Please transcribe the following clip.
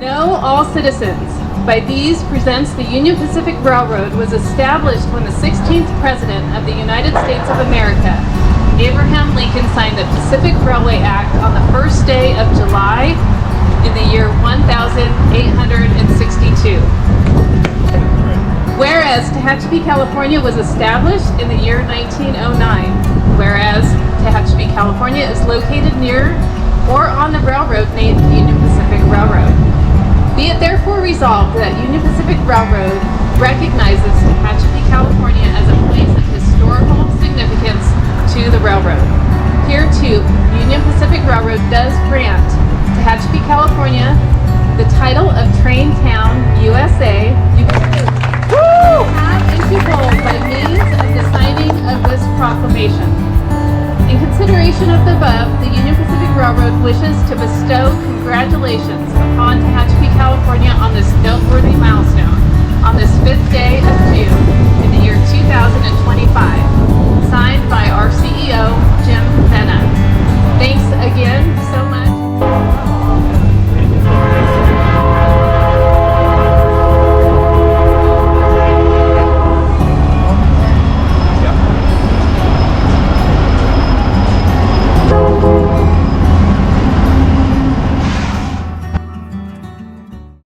Know all citizens. By these presents the Union Pacific Railroad was established when the 16th President of the United States of America, Abraham Lincoln, signed the Pacific Railway Act on the first day of July in the year 1862. Whereas Tehachapi, California was established in the year 1909. Whereas Tehachapi, California is located near or on the railroad named Union Pacific Railroad. Be it therefore resolved that Union Pacific Railroad recognizes Tehachapi, California as a place of historical significance to the railroad. Here too, Union Pacific Railroad does grant Tehachapi, California the title of Train Town, USA. You can have into bold by means of the signing of this proclamation. In consideration of the above, the Union Pacific Railroad wishes to bestow congratulations upon Tehachapi, California on this noteworthy milestone on this 5th day of June,